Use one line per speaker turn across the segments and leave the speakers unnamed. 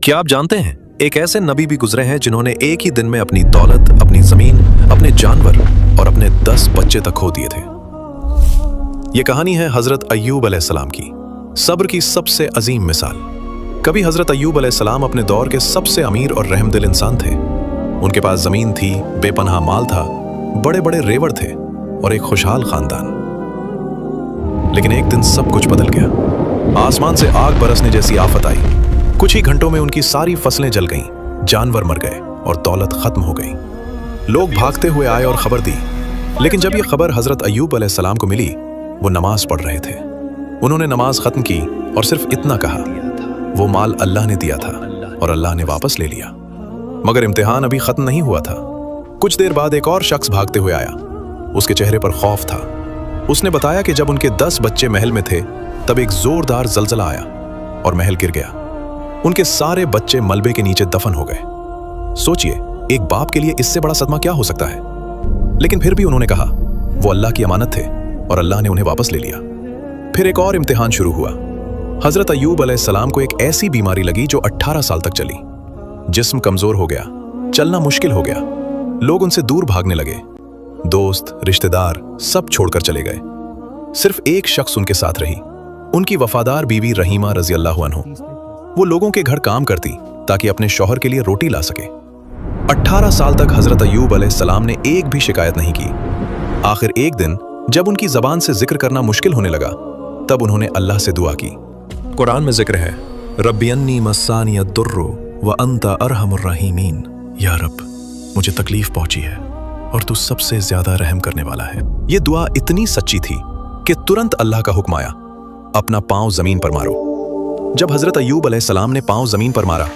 क्या आप जानते हैं एक ऐसे नबी भी गुजरे हैं जिन्होंने एक ही दिन में अपनी दौलत, अपनी जमीन, अपने जानवर और अपने 10 बच्चे तक खो दिए थे। ये कहानी है हजरत अय्यूब अलैहिस्सलाम की, सब्र की सबसे अजीम मिसाल। कभी हजरत अय्यूब अलैहिस्सलाम अपने दौर के सबसे अमीर और रहमदिल इंसान थे। उनके पास जमीन थी, बेपनाह माल था, बड़े बड़े रेवड़ थे और एक खुशहाल खानदान। लेकिन एक दिन सब कुछ बदल गया। आसमान से आग बरसने जैसी आफत आई। कुछ ही घंटों में उनकी सारी फसलें जल गईं, जानवर मर गए और दौलत खत्म हो गई। लोग भागते हुए आए और खबर दी, लेकिन जब ये खबर हजरत अय्यूब अलैहिस्सलाम को मिली, वो नमाज पढ़ रहे थे। उन्होंने नमाज खत्म की और सिर्फ इतना कहा, वो माल अल्लाह ने दिया था और अल्लाह ने वापस ले लिया। मगर इम्तिहान अभी खत्म नहीं हुआ था। कुछ देर बाद एक और शख्स भागते हुए आया। उसके चेहरे पर खौफ था। उसने बताया कि जब उनके 10 बच्चे महल में थे, तब एक जोरदार जलजला आया और महल गिर गया। उनके सारे बच्चे मलबे के नीचे दफन हो गए। सोचिए, एक बाप के लिए इससे बड़ा सदमा क्या हो सकता है। लेकिन फिर भी उन्होंने कहा, वो अल्लाह की अमानत थे और अल्लाह ने उन्हें वापस ले लिया। फिर एक और इम्तिहान शुरू हुआ। हजरत अय्यूब अलैहिस्सलाम को एक ऐसी बीमारी लगी जो 18 साल तक चली। जिस्म कमजोर हो गया, चलना मुश्किल हो गया। लोग उनसे दूर भागने लगे। दोस्त, रिश्तेदार सब छोड़कर चले गए। सिर्फ एक शख्स उनके साथ रही, उनकी वफादार बीवी रहीमा रजी अल्लाह अन्हा। वो लोगों के घर काम करती ताकि अपने शौहर के लिए रोटी ला सके। 18 साल तक हजरत अय्यूब अलैहिस्सलाम ने एक भी शिकायत नहीं की। आखिर एक दिन जब उनकी जबान से जिक्र करना मुश्किल होने लगा, तब उन्होंने अल्लाह से दुआ की। कुरान में जिक्र है, रब्बी अन्नी मस्सानी अद्दुर्रु व अंता अरहमुर रहीमीन। या रब, मुझे तकलीफ पहुंची है और तू सबसे ज्यादा रहम करने वाला है। ये दुआ इतनी सच्ची थी कि तुरंत अल्लाह का हुक्म आया, अपना पांव जमीन पर मारो। जब हजरत अय्यूब अलैहिस्सलाम ने पांव जमीन पर मारा,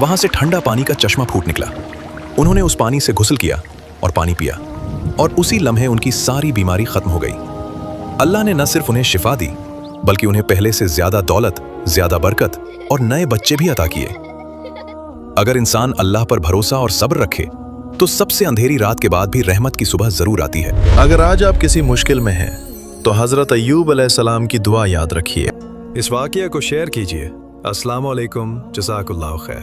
वहां से ठंडा पानी का चश्मा फूट निकला। उन्होंने उस पानी से गुस्ल किया और पानी पिया, और उसी लम्हे उनकी सारी बीमारी खत्म हो गई। अल्लाह ने न सिर्फ उन्हें शिफा दी, बल्कि उन्हें पहले से ज्यादा दौलत, ज्यादा बरकत और नए बच्चे भी अता किए। अगर इंसान अल्लाह पर भरोसा और सब्र रखे, तो सबसे अंधेरी रात के बाद भी रहमत की सुबह जरूर आती है।
अगर आज आप किसी मुश्किल में हैं, तो हजरत अय्यूब अलैहिस्सलाम की दुआ याद रखिए।
इस वाक़या को शेयर कीजिए। अस्सलाम वालेकुम, जज़ाकल्लाहु खैर।